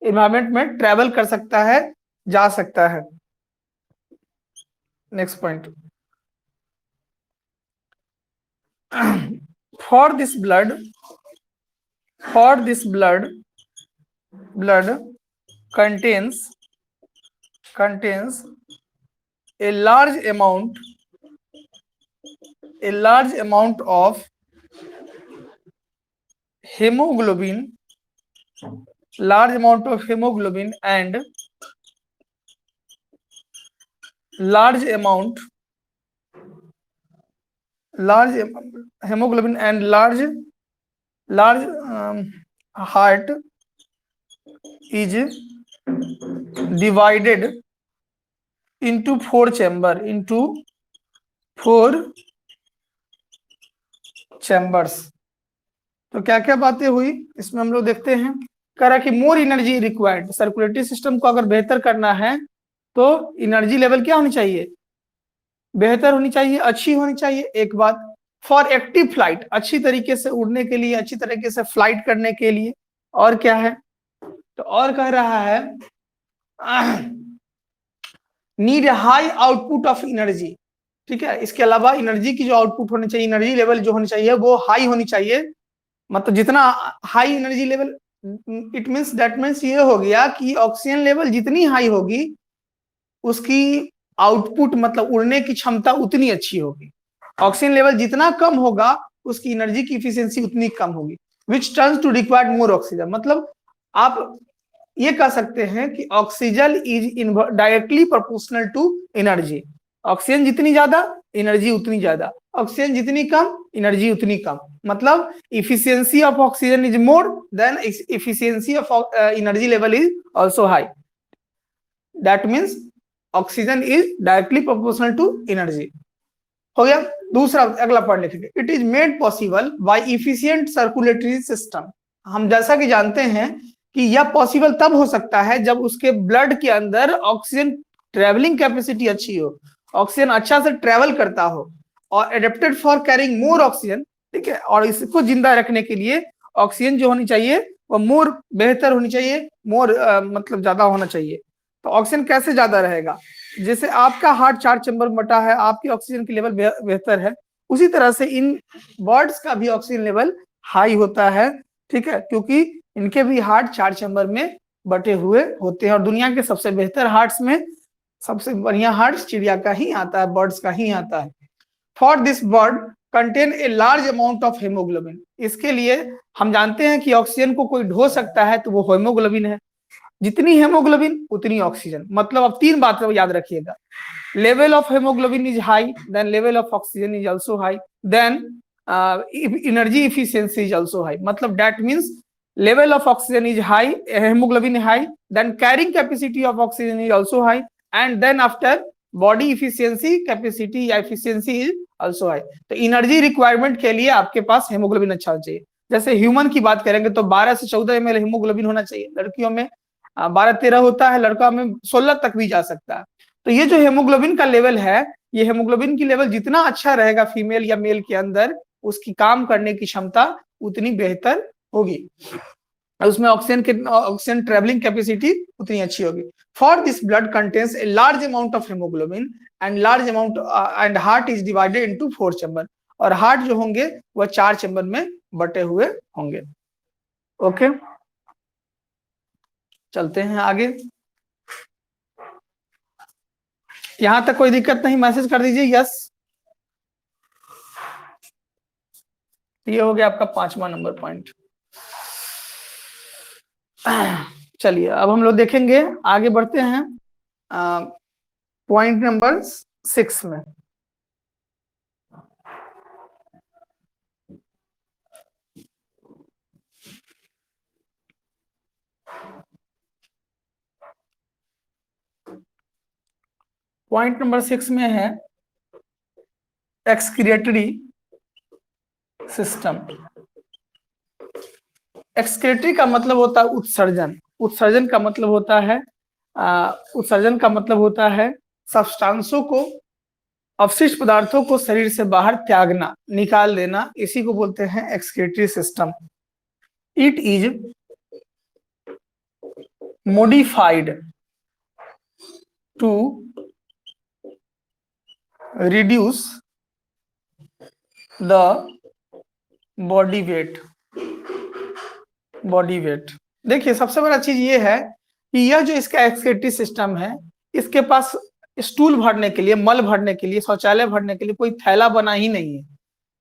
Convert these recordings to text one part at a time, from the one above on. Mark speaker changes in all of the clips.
Speaker 1: Environment में travel कर सकता है, जा सकता है। Next point, for this blood contains a large amount of hemoglobin and large hemoglobin and large heart is divided into four chambers। तो क्या क्या बातें हुई इसमें हम लोग देखते हैं। कह रहा कि more energy required, circulatory system को अगर बेहतर करना है तो एनर्जी लेवल क्या होनी चाहिए, बेहतर होनी चाहिए, अच्छी होनी चाहिए। एक बात, फॉर एक्टिव फ्लाइट, अच्छी तरीके से उड़ने के लिए, अच्छी तरीके से फ्लाइट करने के लिए। और क्या है, तो और कह रहा है need high output of energy. ठीक है, इसके अलावा एनर्जी की जो आउटपुट होनी चाहिए, एनर्जी लेवल जो होनी चाहिए वो हाई होनी चाहिए। मतलब जितना high energy level, it means that means ये हो गया कि ऑक्सीजन लेवल जितनी हाई होगी उसकी आउटपुट मतलब उड़ने की क्षमता उतनी अच्छी होगी। ऑक्सीजन लेवल जितना कम होगा उसकी एनर्जी की इफिशियंसी उतनी कम होगी, which turns to required more oxygen. मतलब आप ये कह सकते हैं कि oxygen is directly proportional to energy. Oxygen जितनी ज्यादा एनर्जी उतनी ज्यादा, ऑक्सीजन जितनी कम एनर्जी उतनी कम। मतलब efficiency of oxygen is more than efficiency of energy level is also high. That means oxygen is directly proportional to energy. हो गया। दूसरा अगला पॉइंट लिखेंगे, it is made possible by efficient circulatory system. हम जैसा कि जानते हैं कि यह पॉसिबल तब हो सकता है जब उसके ब्लड के अंदर ऑक्सीजन ट्रेवलिंग कैपेसिटी अच्छी हो, ऑक्सीजन अच्छा से ट्रेवल करता हो और adapted for carrying more oxygen. ठीक है, और इसको जिंदा रखने के लिए ऑक्सीजन जो होनी चाहिए वो मोर बेहतर होनी चाहिए, मोर मतलब ज्यादा होना चाहिए। तो ऑक्सीजन कैसे ज्यादा रहेगा, जैसे आपका हार्ट 4 चैम्बर में बटा है, आपकी ऑक्सीजन की लेवल बेहतर है, उसी तरह से इन बर्ड्स का भी ऑक्सीजन लेवल हाई होता है। ठीक है, क्योंकि इनके भी हार्ट 4 चैम्बर में बटे हुए होते हैं और दुनिया के सबसे बेहतर हार्ट्स में सबसे बढ़िया हार्ट्स चिड़िया का ही आता है, बर्ड्स का ही आता है। For this bird contain a large amount of haemoglobin. इसके लिए हम जानते हैं कि ऑक्सीजन को कोई ढो सकता है तो वो हेमोग्लोबिन है। जितनी हेमोग्लोबिन उतनी ऑक्सीजन। मतलब अब 3 बात याद रखिएगा, level of haemoglobin is high, then level of oxygen is also high, then energy efficiency is also high. मतलब that means level of oxygen is high, haemoglobin high, then carrying capacity of oxygen is also high, and then after body efficiency capacity या efficiency is also high. तो energy requirement के लिए आपके पास haemoglobin अच्छा होना चाहिए। जैसे ह्यूमन की बात करेंगे तो 12 से 14 ml हेमोग्लोबिन होना चाहिए, लड़कियों में 12-13 होता है, लड़का में 16 तक भी जा सकता है। तो ये जो हेमोग्लोबिन का लेवल है, ये हेमोग्लोबिन की लेवल जितना अच्छा रहेगा फीमेल या मेल के अंदर, उसकी काम करने की क्षमता उतनी बेहतर होगी, उसमें ऑक्सीजन ट्रेवलिंग कैपेसिटी उतनी अच्छी होगी। For this blood contains a large amount of haemoglobin and large amount and heart is divided into 4 chamber. और हार्ट जो होंगे वह 4 चैम्बर में बटे हुए होंगे। ओके, चलते हैं आगे। यहां तक कोई दिक्कत नहीं, मैसेज कर दीजिए यस। ये हो गया आपका 5वां नंबर पॉइंट। चलिए अब हम लोग देखेंगे, आगे बढ़ते हैं पॉइंट नंबर 6 में। पॉइंट नंबर 6 में है एक्सक्रिएटरी सिस्टम। एक्सक्रिएटरी का मतलब होता है उत्सर्जन। उत्सर्जन का मतलब होता है सब्सटेंसों को, अवशिष्ट पदार्थों को शरीर से बाहर त्यागना, निकाल देना, इसी को बोलते हैं excretory system. It is modified to reduce the body weight। देखिए सबसे बड़ा चीज ये है कि यह जो इसका एक्सक्रीटरी सिस्टम है, इसके पास स्टूल भरने के लिए, मल भरने के लिए, शौचालय भरने के लिए कोई थैला बना ही नहीं है।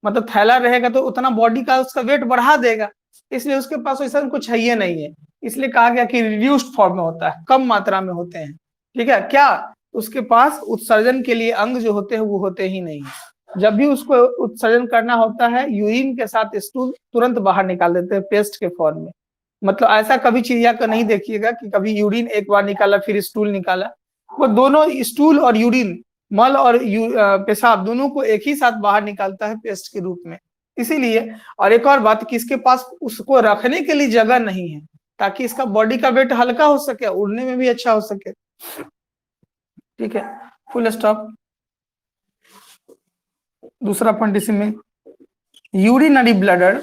Speaker 1: मतलब थैला रहेगा तो उतना बॉडी का उसका वेट बढ़ा देगा, इसलिए उसके पास ऐसा कुछ है ही नहीं है। इसलिए कहा गया कि रिड्यूस्ड फॉर्म में होता है, कम मात्रा में होते हैं। ठीक है, क्या उसके पास उत्सर्जन के लिए अंग जो होते हैं वो होते ही नहीं है। जब भी उसको उत्सर्जन करना होता है, यूरिन के साथ स्टूल तुरंत बाहर निकाल देते हैं पेस्ट के फॉर्म में। मतलब ऐसा कभी चिड़िया का नहीं देखिएगा कि कभी यूरिन एक बार निकाला फिर स्टूल निकाला। वो दोनों स्टूल और यूरिन, मल और पेशाब दोनों को एक ही साथ बाहर निकालता है पेस्ट के रूप में। इसीलिए, और एक और बात कि इसके पास उसको रखने के लिए जगह नहीं है, ताकि इसका बॉडी का वेट हल्का हो सके, उड़ने में भी अच्छा हो सके। ठीक है, फुल स्टॉप। दूसरा पॉइंट इसमें, urinary bladder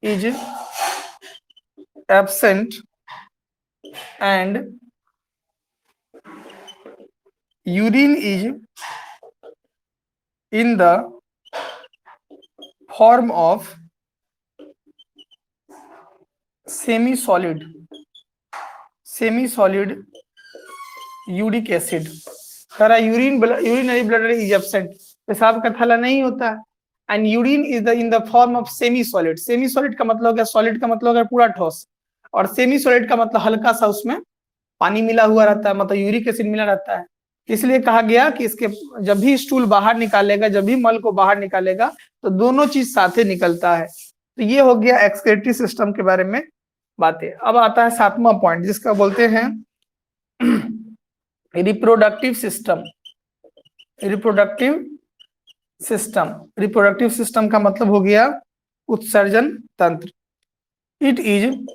Speaker 1: is absent and urine is in the form of semi-solid uric acid। सारा यूरिनरी ब्लडर इज एब्सेंट, पेशाब का थैला नहीं होता है। And urine is in the form of semi solid. Semi solid का मतलब क्या, सॉलिड का मतलब है पूरा ठोस, और सेमी सॉलिड का मतलब हल्का सा उसमें पानी मिला हुआ रहता है, मतलब यूरिक एसिड मिला रहता है। इसलिए कहा गया कि इसके जब भी स्टूल बाहर निकालेगा, जब भी मल को बाहर निकालेगा, तो दोनों चीज साथ ही निकलता है। तो ये हो गया एक्सक्रीटरी सिस्टम के बारे में बातें। अब आता है 7वां पॉइंट, जिसका बोलते हैं रिप्रोडक्टिव सिस्टम। रिप्रोडक्टिव सिस्टम का मतलब हो गया उत्सर्जन तंत्र। It is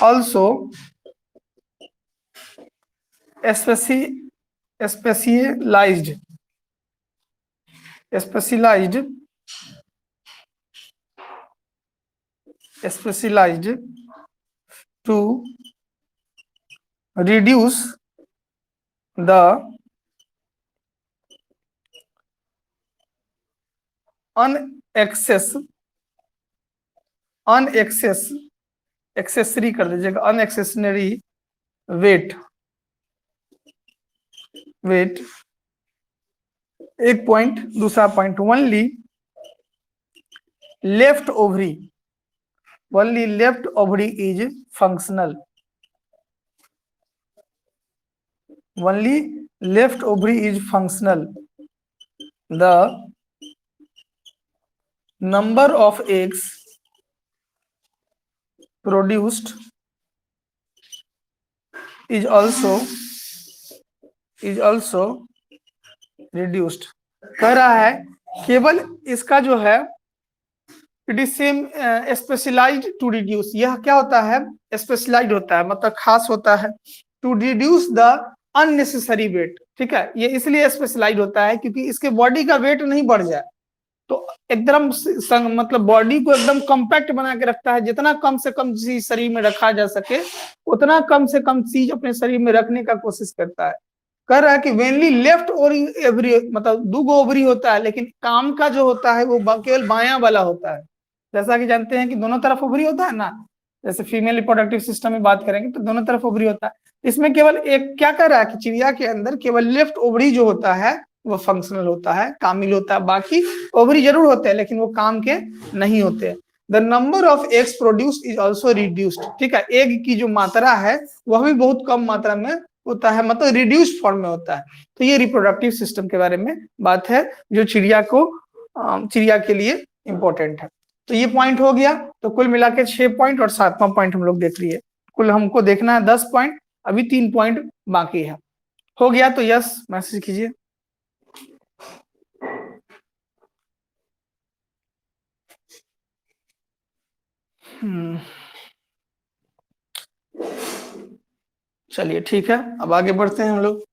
Speaker 1: also specialized to reduce the accessory कर दीजिएगा, unaccessory weight। एक पॉइंट। दूसरा point, only left ovary is functional. only left ovary is functional। the number of eggs produced is also reduced। कह रहा है केवल इसका जो है it is same specialised to reduce. यह क्या होता है, स्पेशलाइज्ड होता है, मतलब खास होता है, to reduce the unnecessary weight. ठीक है, ये इसलिए स्पेशलाइज्ड होता है क्योंकि इसके बॉडी का वेट नहीं बढ़ जाए, तो एकदम मतलब बॉडी को एकदम कॉम्पैक्ट बना के रखता है। जितना कम से कम चीज शरीर में रखा जा सके, उतना कम से कम चीज अपने शरीर में रखने का कोशिश करता है। कर रहा है कि वेनली लेफ्ट ओवरी, मतलब 2 ओवरी होता है, लेकिन काम का जो होता है वो केवल बायां वाला होता है। जैसा कि जानते हैं कि दोनों तरफ ओवरी होता है ना, जैसे फीमेल रिप्रोडक्टिव सिस्टम में बात करेंगे तो दोनों तरफ ओवरी होता है। इसमें केवल एक क्या कर रहा है कि चिड़िया के अंदर केवल लेफ्ट ओवरी जो होता है वो फंक्शनल होता है, कामिल होता है। बाकी ओवरी जरूर होते हैं लेकिन वो काम के नहीं होते। The number of eggs produce is also reduced. ठीक है, एग की जो मात्रा है वह भी बहुत कम मात्रा में होता है, मतलब रिड्यूस्ड फॉर्म में होता है। तो ये रिप्रोडक्टिव सिस्टम के बारे में बात है जो चिड़िया के लिए इंपॉर्टेंट है। तो ये पॉइंट हो गया। तो कुल मिला के 6 पॉइंट और 7वां पॉइंट हम लोग देख लिए। कुल हमको देखना है 10 पॉइंट, अभी 3 पॉइंट बाकी है। हो गया तो यस मैसेज कीजिए। चलिए ठीक है, अब आगे बढ़ते हैं हम लोग।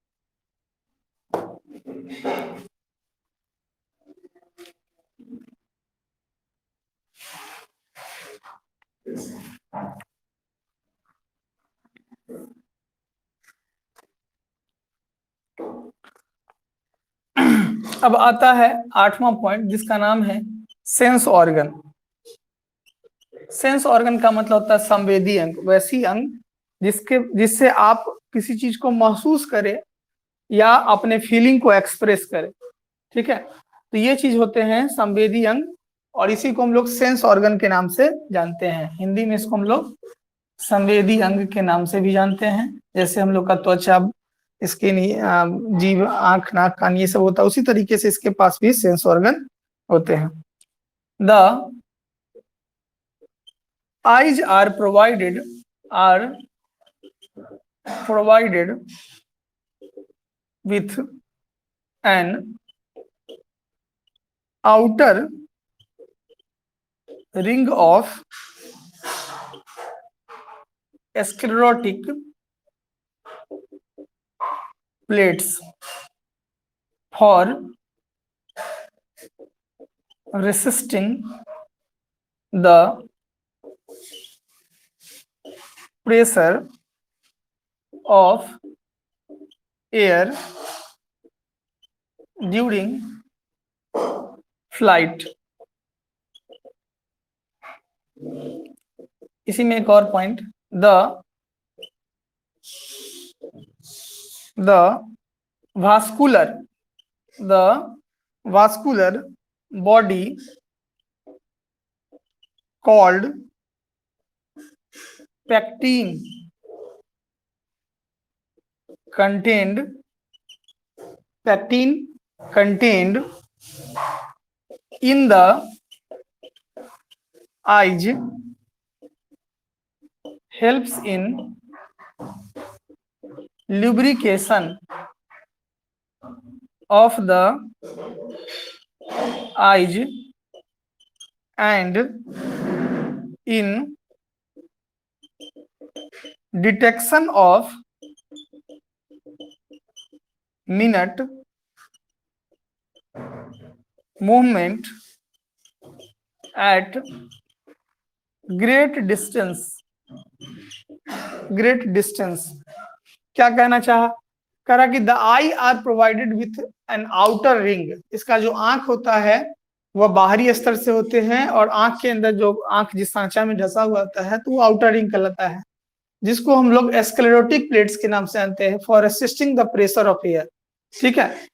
Speaker 1: अब आता है 8वां पॉइंट, जिसका नाम है सेंस ऑर्गन। सेंस ऑर्गन का मतलब होता है संवेदी अंग, वैसी अंग जिससे आप किसी चीज को महसूस करें या अपने फीलिंग को एक्सप्रेस करें। ठीक है, तो ये चीज होते हैं संवेदी अंग, और इसी को हम लोग सेंस ऑर्गन के नाम से जानते हैं। हिंदी में इसको हम लोग संवेदी अंग के नाम से भी जानते हैं। जैसे हम लोग का त्वचा, स्किन, जीभ, आंख, नाक, कान, ये सब होता है, उसी तरीके से इसके पास भी सेंस ऑर्गन होते हैं। The eyes are provided with an outer ring of sclerotic plates for resisting the pressure of air during flight। इसी में एक और point, the vascular body called pectin contained in the eyes helps in lubrication of the eyes and in detection of minute movement at great distance। क्या कहना चाहा, कह रहा कि the I R provided with an outer ring. इसका जो आंख होता है वह बाहरी स्तर से होते हैं, और आंख के अंदर जो आंख जिस सांचा में ढसा हुआ होता है तो वो आउटर रिंग कहलाता है, जिसको हम लोग स्क्लेरोटिक प्लेट्स के नाम से जानते हैं, for assisting the pressure of air. ठीक है,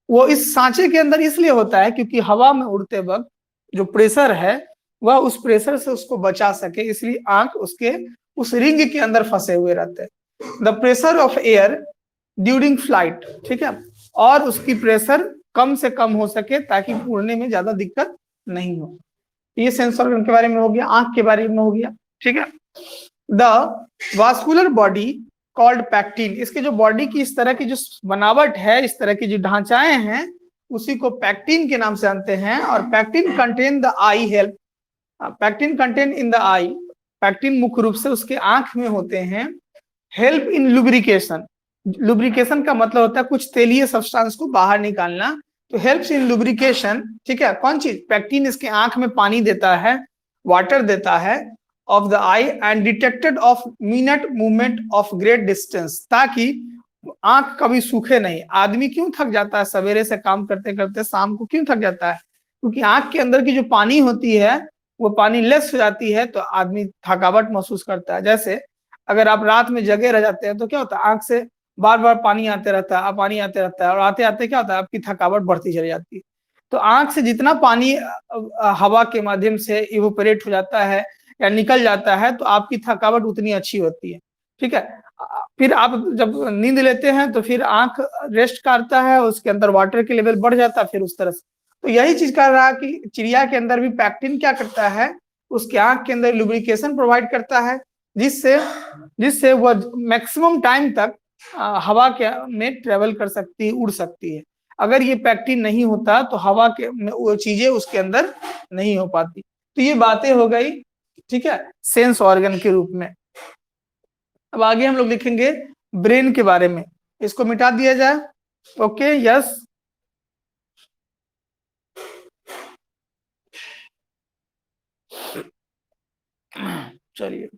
Speaker 1: वो इस सांचे के अंदर इसलिए होता है क्योंकि हवा में उड़ते वक्त जो प्रेशर है वह उस प्रेशर से उसको बचा सके, इसलिए आंख उसके उस रिंग के अंदर फंसे हुए रहते हैं। The pressure of air during flight, ठीक है, और उसकी प्रेशर कम से कम हो सके ताकि उड़ने में ज्यादा दिक्कत नहीं हो। ये सेंसर के बारे में हो गया, आंख के बारे में हो गया। ठीक है, the vascular body called pectin. इसके जो बॉडी की इस तरह की जो बनावट है, इस तरह की जो ढांचाएं हैं, उसी को पैक्टिन के नाम से जानते हैं। और pectin contain the I help, pectin contain in the I, pectin मुख्य रूप से उसके आंख में होते हैं। हेल्प इन लुब्रिकेशन, लुब्रिकेशन का मतलब होता है कुछ तेलीय सब्सटेंस को बाहर निकालना, तो हेल्प्स इन लुब्रिकेशन। ठीक है, कौन चीज, पैक्टिन इसके आंख में पानी देता है, वाटर देता है of the I, and detected of minute movement of great distance, ताकि आंख कभी सूखे नहीं। आदमी क्यों थक जाता है सवेरे से काम करते करते, शाम को क्यों थक जाता है, क्योंकि आंख के अंदर की जो पानी होती है वो पानी लेस हो जाती है, तो आदमी थकावट महसूस करता है। जैसे अगर आप रात में जगे रह जाते हैं तो क्या होता है, आंख से बार बार पानी आते रहता है, पानी आते रहता है, और आते आते क्या होता है, आपकी थकावट बढ़ती चली जाती है। तो आंख से जितना पानी हवा के माध्यम से इवोपरेट हो जाता है या निकल जाता है, तो आपकी थकावट उतनी अच्छी होती है। ठीक है, फिर आप जब नींद लेते हैं तो फिर आंख रेस्ट करता है, उसके अंदर वाटर के लेवल बढ़ जाता है, फिर उस तरह से। तो यही चीज कर रहा है कि चिड़िया के अंदर भी पैक्टिन क्या करता है, उसके आंख के अंदर लुब्रिकेशन प्रोवाइड करता है, जिससे जिससे वह मैक्सिमम टाइम तक हवा के में ट्रेवल कर सकती है, उड़ सकती है। अगर ये पैक्टिन नहीं होता तो हवा के वो चीजें उसके अंदर नहीं हो पाती। तो ये बातें हो गई, ठीक है, सेंस ऑर्गन के रूप में। अब आगे हम लोग लिखेंगे ब्रेन के बारे में, इसको मिटा दिया जाए। Okay, yes. चलिए,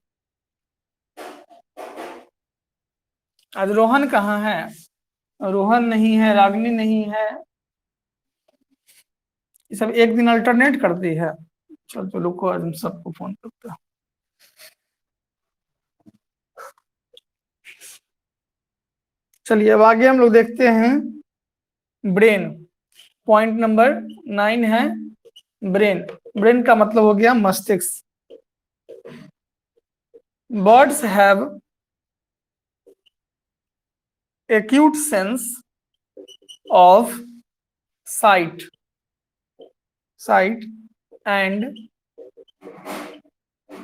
Speaker 1: आज रोहन कहाँ है? रोहन नहीं है, रागिनी नहीं है, ये सब एक दिन अल्टरनेट करती है। चल तो रुको, आज हम सबको फोन करते हैं। चलिए अब आगे हम लोग देखते हैं ब्रेन। पॉइंट नंबर 9 है ब्रेन। ब्रेन का मतलब हो गया मस्तिष्क। Birds have acute sense of sight and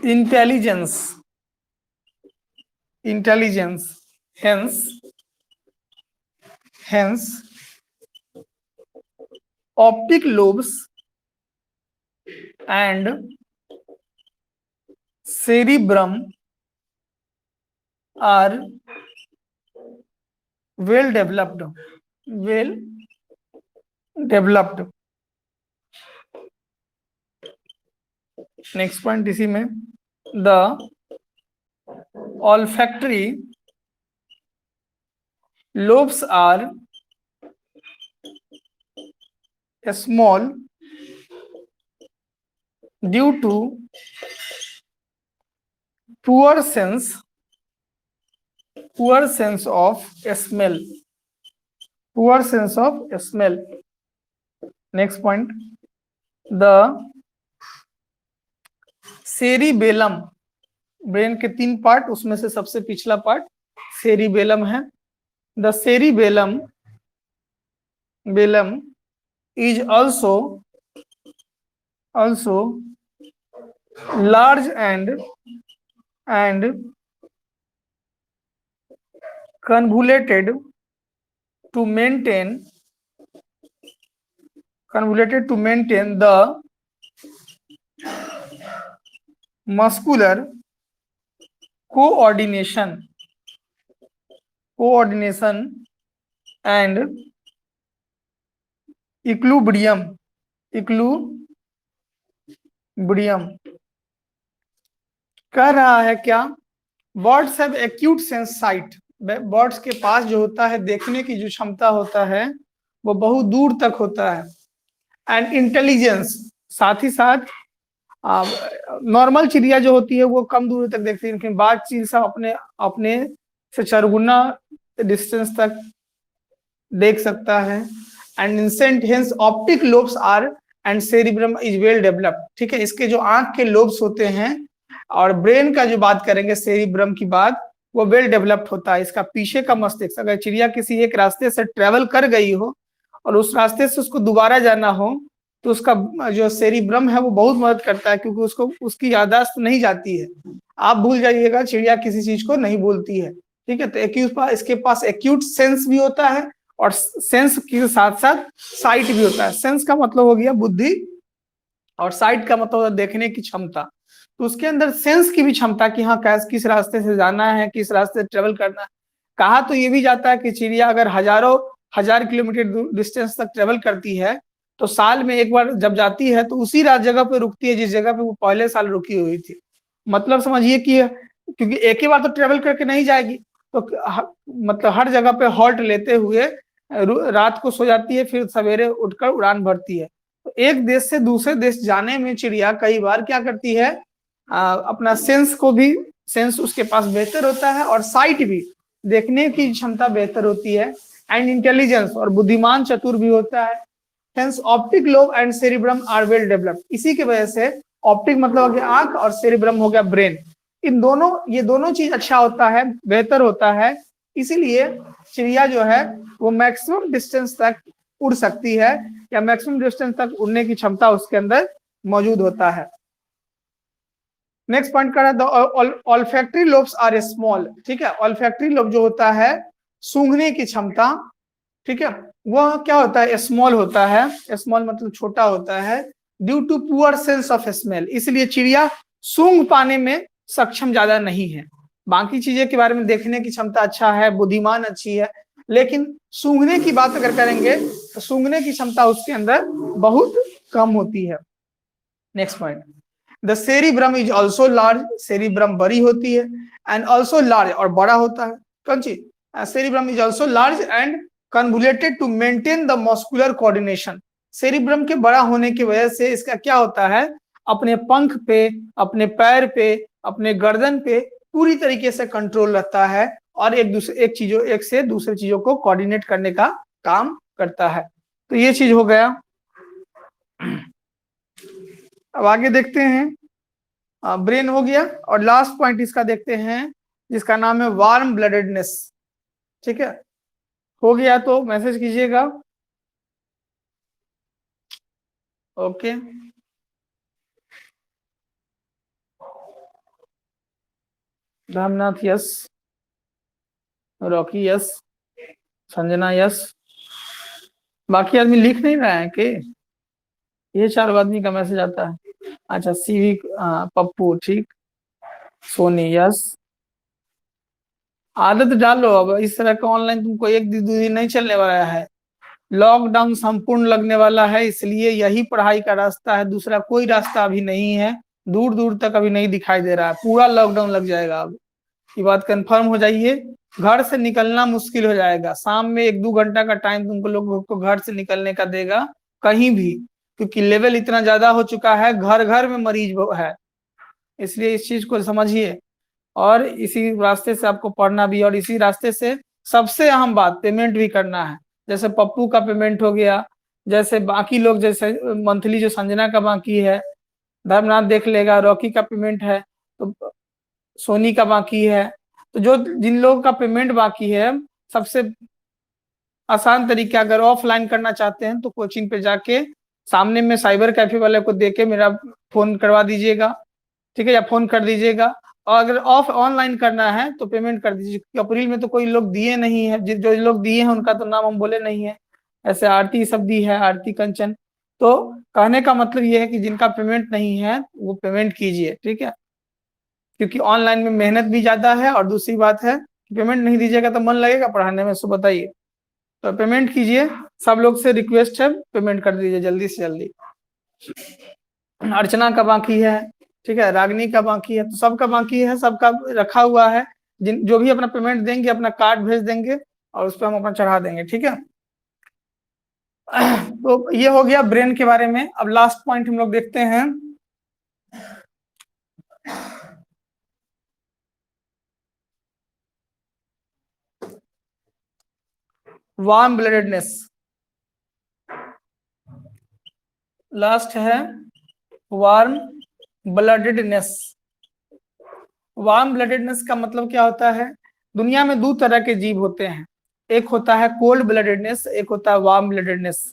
Speaker 1: intelligence hence optic lobes and cerebrum are well developed. Next point इसी में, the olfactory lobes are small due to poor sense of smell. Next point, the cerebellum. Brain के 3 part, उसमें से सबसे पिछला part cerebellum है। The cerebellum is also large and convoluted to maintain the muscular coordination and equilibrium. कह रहा है क्या? Birds have acute sense site. Birds के पास जो होता है देखने की जो क्षमता होता है वो बहुत दूर तक होता है। एंड इंटेलिजेंस, साथ ही साथ नॉर्मल चिड़िया जो होती है वो कम दूर तक देखती है, लेकिन बाघ चील सब अपने से 4 गुना डिस्टेंस तक देख सकता है। And insect hence optic lobes are and cerebrum is well developed. ठीक है, इसके जो आंख के लोब्स होते हैं और ब्रेन का जो बात करेंगे सेरिब्रम की बात, वो वेल डेवलप्ड होता है। इसका पीछे का मस्तिष्क, अगर चिड़िया किसी एक रास्ते से ट्रेवल कर गई हो और उस रास्ते से उसको दोबारा जाना हो तो उसका जो सेरिब्रम है वो बहुत मदद करता है, क्योंकि उसको उसकी याददाश्त नहीं जाती है। आप भूल जाइएगा, चिड़िया किसी चीज को नहीं भूलती है। ठीक है, तो इसके पास एक्यूट सेंस भी होता है और सेंस के साथ साथ साइट भी होता है। सेंस का मतलब हो गया बुद्धि और साइट का मतलब होता देखने की क्षमता। तो उसके अंदर सेंस की भी क्षमता कि हाँ किस रास्ते से जाना है, किस रास्ते से ट्रेवल करना है। कहा तो ये भी जाता है कि चिड़िया अगर हजार किलोमीटर डिस्टेंस तक ट्रेवल करती है तो साल में एक बार जब जाती है तो उसी जगह पे रुकती है जिस जगह पे वो पहले साल रुकी हुई थी। मतलब समझिए कि क्योंकि एक ही बार तो ट्रेवल करके नहीं जाएगी, तो मतलब हर जगह पे हॉल्ट लेते हुए रात को सो जाती है, फिर सवेरे उठकर उड़ान भरती है। तो एक देश से दूसरे देश जाने में चिड़िया कई बार क्या करती है, अपना सेंस उसके पास बेहतर होता है और साइट भी, देखने की क्षमता बेहतर होती है। एंड इंटेलिजेंस, और बुद्धिमान चतुर भी होता है। Hence optic lobe and cerebrum are well developed. इसी की वजह से ऑप्टिक मतलब हो गया आंख और सेरिब्रम हो गया ब्रेन। ये दोनों चीज अच्छा होता है, बेहतर होता है। इसीलिए चिड़िया जो है वो मैक्सिमम डिस्टेंस तक उड़ सकती है, या मैक्सिमम डिस्टेंस तक उड़ने की क्षमता उसके अंदर मौजूद होता है। नेक्स्ट पॉइंट कर रहा है ऑल्फैक्टरी लोब्स आर स्मॉल। ठीक है, ऑल्फैक्टरी लोब जो होता है सूंघने की क्षमता, ठीक है, वह क्या होता है, स्मॉल होता है। स्मॉल मतलब छोटा होता है। Due to poor sense of smell, इसलिए चिड़िया सूंघ पाने में सक्षम ज्यादा नहीं है। बाकी चीजें के बारे में देखने की क्षमता अच्छा है, बुद्धिमान अच्छी है, लेकिन सूंघने की बात अगर करेंगे तो सूंघने की क्षमता उसके अंदर बहुत कम होती है। Next point, the cerebrum is also large, cerebrum बड़ी होती है, एंड ऑल्सो लार्ज और बड़ा होता है। कौन चीज? Cerebrum is also large and convoluted to maintain the muscular coordination. Cerebrum के बड़ा होने की वजह से इसका क्या होता है, अपने पंख पे, अपने पैर पे, अपने गर्दन पे पूरी तरीके से कंट्रोल रहता है और एक से दूसरे चीजों को कोऑर्डिनेट करने का काम करता है। तो ये चीज हो गया। अब आगे देखते हैं, ब्रेन हो गया और लास्ट पॉइंट इसका देखते हैं जिसका नाम है वार्म ब्लडेडनेस। ठीक है, हो गया तो मैसेज कीजिएगा। Okay, Ramnath yes, Rocky yes, Sanjana yes. बाकी आदमी लिख नहीं रहा है कि ये 4 आदमी का मैसेज आता है। अच्छा, सीवी पप्पू ठीक, सोनी यस। आदत डालो, अब इस तरह का ऑनलाइन तुमको 1 दिन 2 दिन नहीं चलने वाला है। लॉकडाउन संपूर्ण लगने वाला है, इसलिए यही पढ़ाई का रास्ता है, दूसरा कोई रास्ता अभी नहीं है, दूर दूर तक अभी नहीं दिखाई दे रहा है। पूरा लॉकडाउन लग जाएगा। अब ये बात कंफर्म हो जाइए, घर से निकलना मुश्किल हो जाएगा। शाम में 1-2 घंटा का टाइम तुमको लोगों को घर से निकलने का देगा कहीं भी, क्योंकि लेवल इतना ज्यादा हो चुका है, घर घर में मरीज है। इसलिए इस चीज को समझिए और इसी रास्ते से आपको पढ़ना भी, और इसी रास्ते से सबसे अहम बात पेमेंट भी करना है। जैसे पप्पू का पेमेंट हो गया, जैसे बाकी लोग, जैसे मंथली जो संजना का बाकी है, धर्मनाथ देख लेगा, रॉकी का पेमेंट है, तो सोनी का बाकी है। तो जो जिन लोगों का पेमेंट बाकी है, सबसे आसान तरीका, अगर ऑफलाइन करना चाहते हैं तो कोचिंग पे जाके सामने में साइबर कैफे वाले को देके मेरा फोन करवा दीजिएगा, ठीक है, या फोन कर दीजिएगा। और अगर ऑफ ऑनलाइन करना है तो पेमेंट कर दीजिए, क्योंकि अप्रैल में तो कोई लोग दिए नहीं है, जो लोग दिए हैं उनका तो नाम हम बोले नहीं है। ऐसे आरती सब दी है, आरती कंचन। तो कहने का मतलब ये है कि जिनका पेमेंट नहीं है वो पेमेंट कीजिए, ठीक है, क्योंकि ऑनलाइन में मेहनत भी ज्यादा है, और दूसरी बात है कि पेमेंट नहीं दीजिएगा तो मन लगेगा पढ़ाने में, सो बताइए। तो पेमेंट कीजिए, सब लोग से रिक्वेस्ट है, पेमेंट कर दीजिए जल्दी से जल्दी। अर्चना का बाकी है, ठीक है, रागनी का बाकी है, तो सबका बाकी है, सबका रखा हुआ है। जिन जो भी अपना पेमेंट देंगे अपना कार्ड भेज देंगे और उस पर हम अपना चढ़ा देंगे, ठीक है। तो ये हो गया ब्रेन के बारे में। अब लास्ट पॉइंट हम लोग देखते हैं, वार्म ब्लडेडनेस। लास्ट है वार्म ब्लडेडनेस। वार्म ब्लडेडनेस का मतलब क्या होता है? दुनिया में 2 तरह के जीव होते हैं, एक होता है कोल्ड ब्लडेडनेस, एक होता है वार्म ब्लडेडनेस।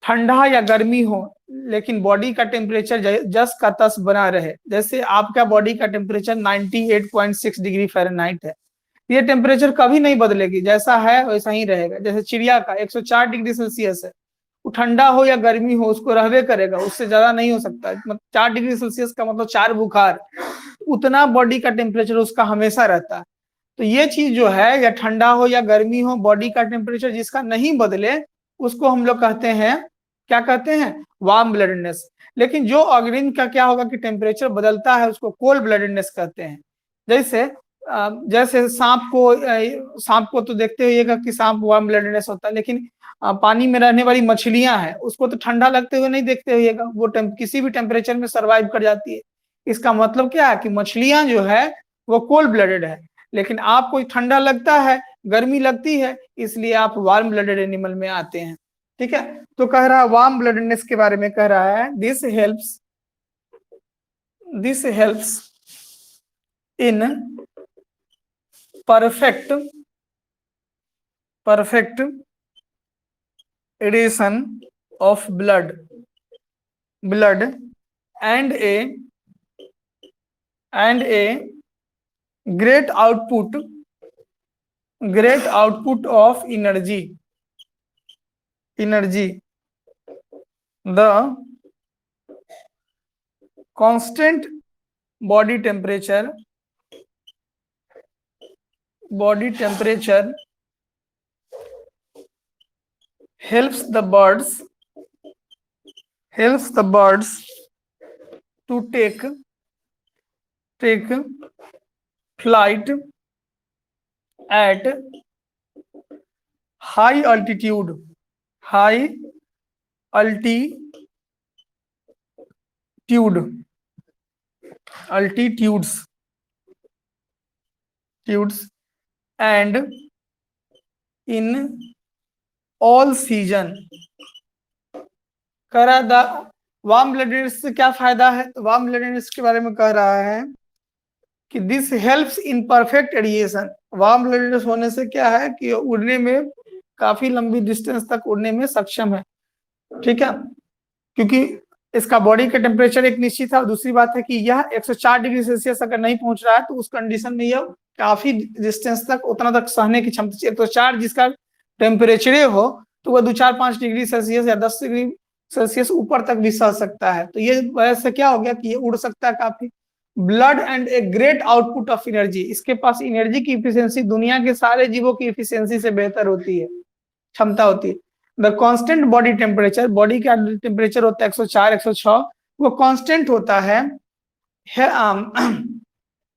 Speaker 1: ठंडा या गर्मी हो लेकिन बॉडी का टेम्परेचर जस का तस बना रहे। जैसे आपका बॉडी का टेम्परेचर 98.6 डिग्री फ़ारेनहाइट है, ये टेम्परेचर कभी नहीं बदलेगी, जैसा है वैसा ही रहेगा। जैसे चिड़िया का 104 डिग्री सेल्सियस है, वो ठंडा हो या गर्मी हो उसको रहबे करेगा, उससे ज्यादा नहीं हो सकता। मतलब 4 डिग्री सेल्सियस का मतलब 4 बुखार, उतना बॉडी का टेम्परेचर उसका हमेशा रहता है। तो ये चीज जो है, या ठंडा हो या गर्मी हो, बॉडी का टेम्परेचर जिसका नहीं बदले, उसको हम लोग कहते हैं, क्या कहते हैं? वार्म ब्लडेडनेस। लेकिन जो ऑर्गेनिज्म का क्या होगा कि टेम्परेचर बदलता है, उसको कोल्ड ब्लडेडनेस कहते हैं। जैसे सांप को तो देखते होइएगा कि सांप वार्म ब्लडेडनेस होता है, लेकिन पानी में रहने वाली मछलियां हैं उसको तो ठंडा लगते हुए नहीं देखते होइएगा, वो किसी भी टेम्परेचर में सर्वाइव कर जाती है। इसका मतलब क्या है कि मछलियां जो है वो कोल्ड ब्लडेड है, लेकिन आपको ठंडा लगता है, गर्मी लगती है, इसलिए आप वार्म ब्लडेड एनिमल में आते हैं, ठीक है। तो कह रहा है वार्म ब्लडेडनेस के बारे में, कह रहा है this helps in perfect addition of blood and a great output of energy. The constant body temperature helps the birds to take flight at high altitude, high altitudes and in all season. कह रहा था warm ब्लडेडनेस से क्या फायदा है, तो warm ब्लडेडनेस के बारे में कह रहा है कि this helps in perfect radiation. Warm bloodedness होने से क्या है कि उड़ने में काफी लंबी डिस्टेंस तक उड़ने में सक्षम है, ठीक है, क्योंकि इसका बॉडी का टेम्परेचर एक निश्चित है। और दूसरी बात है कि यह 104 डिग्री सेल्सियस अगर नहीं पहुंच रहा है तो उस कंडीशन में यह काफी डिस्टेंस तक उतना तक सहने की क्षमता, 104 जिसका टेम्परेचर हो तो वह 2-4-5 डिग्री सेल्सियस या 10 डिग्री सेल्सियस ऊपर तक भी सह सकता है। तो ये वजह से क्या हो गया कि ये उड़ सकता है काफी। Blood and a great output of energy, इसके पास एनर्जी की इफिशियंसी दुनिया के सारे जीवों की इफिशियंसी से बेहतर होती है, क्षमता होती है। The constant body temperature, body का टेम्परेचर होता है 104 106, वो कांस्टेंट होता है।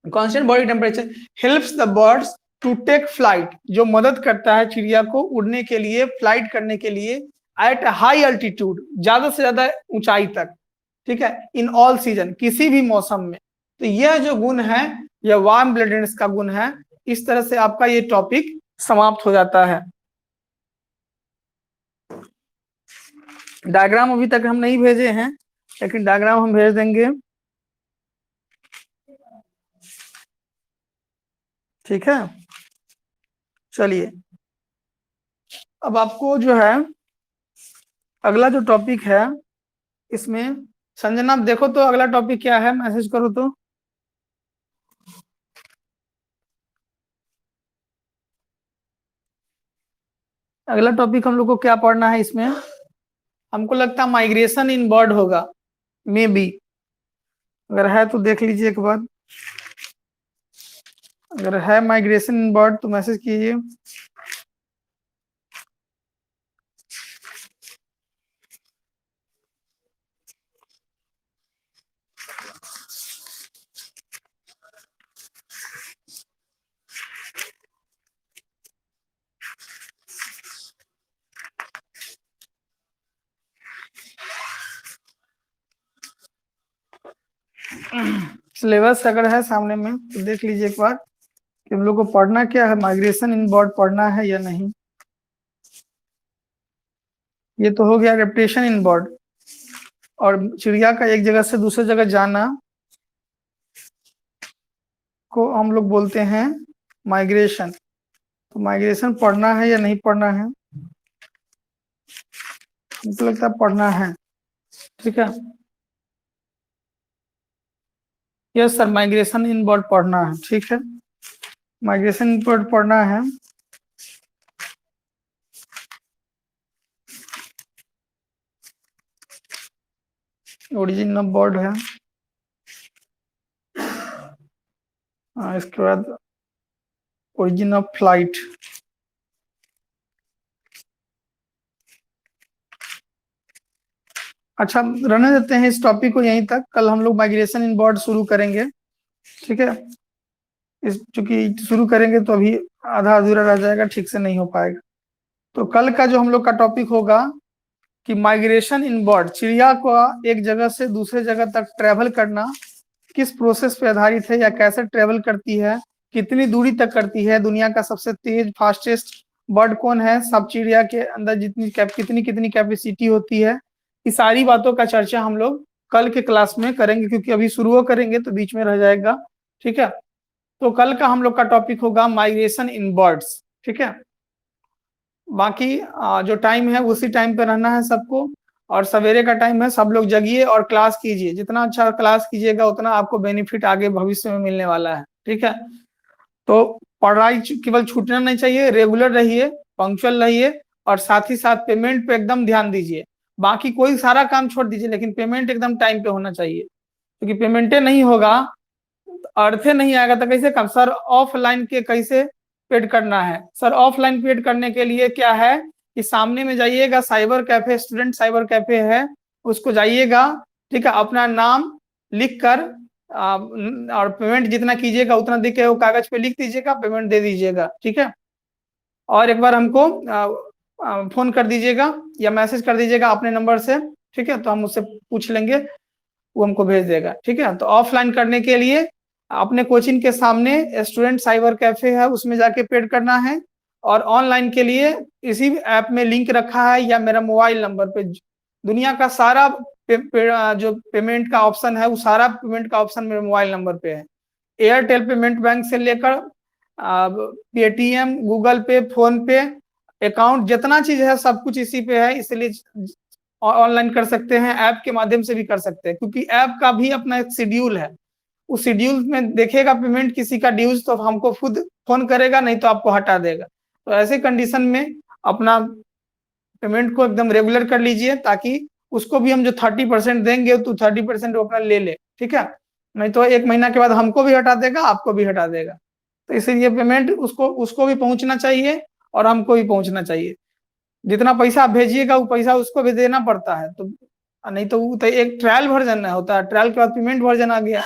Speaker 1: Constant body temperature helps the birds to take flight, जो मदद करता है चिड़िया को उड़ने के लिए, फ्लाइट करने के लिए एट हाई अल्टीट्यूड, ज्यादा से ज्यादा ऊंचाई तक, ठीक है, इन ऑल सीजन, किसी भी मौसम में। तो यह जो गुण है यह वार्म ब्लडेडनेस का गुण है। इस तरह से आपका ये टॉपिक समाप्त हो जाता है। डायग्राम अभी तक हम नहीं भेजे हैं, लेकिन डायग्राम हम भेज देंगे, ठीक है। चलिए अब आपको जो है अगला जो टॉपिक है इसमें, संजना देखो तो अगला टॉपिक क्या है, मैसेज करो तो। अगला टॉपिक हम लोग को क्या पढ़ना है इसमें, हमको लगता है माइग्रेशन इन बर्ड होगा, मे बी, अगर है तो देख लीजिए एक बार, अगर है माइग्रेशन इन बर्ड तो मैसेज कीजिए। सिलेबस अगर है सामने में तो देख लीजिए एक बार कि हम लोग को पढ़ना क्या है, माइग्रेशन इन बर्ड पढ़ना है या नहीं। ये तो हो गया रेप्टेशन इन बर्ड, और चिड़िया का एक जगह से दूसरे जगह जाना को हम लोग बोलते हैं माइग्रेशन। तो माइग्रेशन पढ़ना है या नहीं पढ़ना है, मुझे लगता है पढ़ना है, ठीक है। यस सर, माइग्रेशन इन बर्ड पढ़ना है, ठीक है, माइग्रेशन इन बर्ड पढ़ना है। ओरिजिन ऑफ बर्ड है, इसके बाद ओरिजिन ऑफ फ्लाइट। अच्छा रहने देते हैं इस टॉपिक को यहीं तक, कल हम लोग माइग्रेशन इन बर्ड शुरू करेंगे, ठीक है। इस चूंकि शुरू करेंगे तो अभी आधा अधूरा रह जाएगा, ठीक से नहीं हो पाएगा। तो कल का जो हम लोग का टॉपिक होगा कि माइग्रेशन इन बर्ड, चिड़िया को एक जगह से दूसरे जगह तक ट्रेवल करना किस प्रोसेस पे आधारित है या कैसे ट्रेवल करती है, कितनी दूरी तक करती है, दुनिया का सबसे तेज फास्टेस्ट बर्ड कौन है, सब चिड़िया के अंदर जितनी कितनी कैपेसिटी होती है, इस सारी बातों का चर्चा हम लोग कल के क्लास में करेंगे, क्योंकि अभी शुरू करेंगे तो बीच में रह जाएगा, ठीक है। तो कल का हम लोग का टॉपिक होगा माइग्रेशन इन बर्ड्स, ठीक है। बाकी जो टाइम है उसी टाइम पे रहना है सबको, और सवेरे का टाइम है, सब लोग जगिए और क्लास कीजिए, जितना अच्छा क्लास कीजिएगा उतना आपको बेनिफिट आगे भविष्य में मिलने वाला है, ठीक है। तो पढ़ाई केवल छूटना नहीं चाहिए, रेगुलर रहिए, पंक्चुअल रहिए, और साथ ही साथ पेमेंट पे एकदम ध्यान दीजिए। बाकी कोई सारा काम छोड़ दीजिए, लेकिन पेमेंट एकदम टाइम पे होना चाहिए, क्योंकि पेमेंटे नहीं होगा, अर्थे नहीं आएगा तो कैसे काम। सर ऑफलाइन के कैसे पेड करना है, सर ऑफलाइन पेड करने के लिए क्या है कि सामने में जाइएगा, cyber cafe, student cyber cafe है, उसको जाइएगा, ठीक है, अपना नाम लिख कर और पेमेंट जितना कीजिएगा उतना देख के वो कागज पे लिख दीजिएगा, पेमेंट दे दीजिएगा, ठीक है। और एक बार हमको फोन कर दीजिएगा या मैसेज कर दीजिएगा अपने नंबर से, ठीक है, तो हम उससे पूछ लेंगे, वो हमको भेज देगा, ठीक है। तो ऑफलाइन करने के लिए अपने कोचिंग के सामने स्टूडेंट साइबर कैफे है, उसमें जाके पेड करना है। और ऑनलाइन के लिए इसी ऐप में लिंक रखा है या मेरा मोबाइल नंबर पे दुनिया का सारा जो पेमेंट का ऑप्शन है, वो सारा पेमेंट का ऑप्शन मेरे मोबाइल नंबर पे है। एयरटेल पेमेंट बैंक से लेकर पेटीएम, गूगल पे, फोन पे, अकाउंट, जितना चीज है सब कुछ इसी पे है। इसलिए ऑनलाइन कर सकते हैं, ऐप के माध्यम से भी कर सकते हैं, क्योंकि ऐप का भी अपना एक शेड्यूल है। उस शेड्यूल में देखेगा पेमेंट किसी का ड्यूज तो हमको खुद फोन करेगा, नहीं तो आपको हटा देगा। तो ऐसे कंडीशन में अपना पेमेंट को एकदम रेगुलर कर लीजिए, ताकि उसको भी हम जो 30% देंगे तो 30% वो अपना ले ले, ठीक है। नहीं तो 1 महीना के बाद हमको भी हटा देगा, आपको भी हटा देगा। तो इसलिए पेमेंट उसको भी पहुंचना चाहिए और हमको भी पहुंचना चाहिए। जितना पैसा आप भेजिएगा वो पैसा उसको भी देना पड़ता है। तो नहीं तो एक ट्रायल वर्जन होता है, ट्रायल के बाद पेमेंट वर्जन आ गया,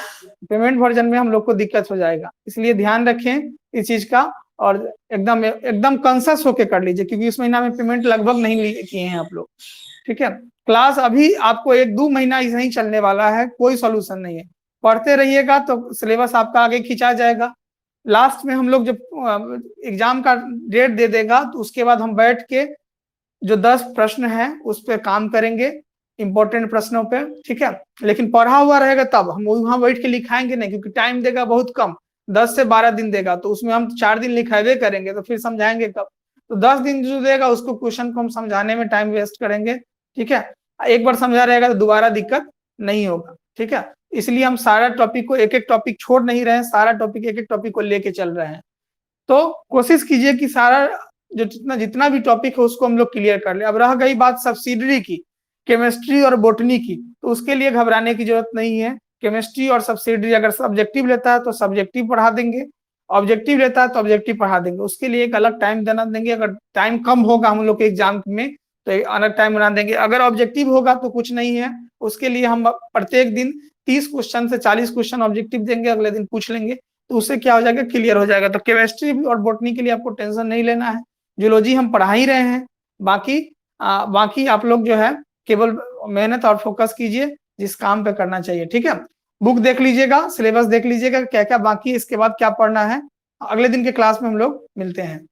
Speaker 1: पेमेंट वर्जन में हम लोग को दिक्कत हो जाएगा। इसलिए ध्यान रखें इस चीज का, और एकदम एकदम कॉन्शियस होके कर लीजिए, क्योंकि इस महीना में पेमेंट लगभग नहीं किए हैं आप लोग, ठीक है। क्लास अभी आपको 1-2 महीना ऐसे ही चलने वाला है, कोई सोल्यूशन नहीं है। पढ़ते रहिएगा तो सिलेबस आपका आगे खींचा जाएगा। लास्ट में हम लोग जब एग्जाम का डेट दे देगा तो उसके बाद हम बैठ के जो 10 प्रश्न है उस पर काम करेंगे, इंपॉर्टेंट प्रश्नों पे, ठीक है। लेकिन पढ़ा हुआ रहेगा तब हम वहां बैठ के लिखाएंगे नहीं, क्योंकि टाइम देगा बहुत कम, 10 से 12 दिन देगा, तो उसमें हम 4 दिन लिखावे करेंगे, तो फिर समझाएंगे कब। तो 10 दिन जो देगा उसको क्वेश्चन को हम समझाने में टाइम वेस्ट करेंगे, ठीक है। एक बार समझा रहेगा तो दोबारा दिक्कत नहीं होगा, ठीक है। इसलिए हम सारा टॉपिक को, एक एक टॉपिक छोड़ नहीं रहे हैं, सारा टॉपिक एक एक टॉपिक को लेके चल रहे हैं। तो कोशिश कीजिए कि सारा जो जितना भी टॉपिक है उसको हम लोग क्लियर कर ले। अब रह गई बात सब्सिडरी की, केमिस्ट्री और बोटनी की, तो उसके लिए घबराने की जरूरत नहीं है। केमिस्ट्री और सब्सिडरी अगर सब्जेक्टिव लेता है तो सब्जेक्टिव पढ़ा देंगे, ऑब्जेक्टिव लेता है तो ऑब्जेक्टिव पढ़ा देंगे। उसके लिए एक अलग टाइम देना देंगे। अगर टाइम कम होगा हम लोग के एग्जाम में तो एक अलग टाइम बना देंगे। अगर ऑब्जेक्टिव होगा तो कुछ नहीं है, उसके लिए हम प्रत्येक दिन 30 क्वेश्चन से 40 क्वेश्चन ऑब्जेक्टिव देंगे, अगले दिन पूछ लेंगे, तो उससे क्या हो जाएगा, क्लियर हो जाएगा। तो केमिस्ट्री और बोटनी के लिए आपको टेंशन नहीं लेना है, जूलॉजी हम पढ़ा ही रहे हैं। बाकी आप लोग जो है केवल मेहनत और फोकस कीजिए जिस काम पे करना चाहिए, ठीक है। बुक देख लीजिएगा, सिलेबस देख लीजिएगा क्या क्या बाकी है, इसके बाद क्या पढ़ना है। अगले दिन के क्लास में हम लोग मिलते हैं।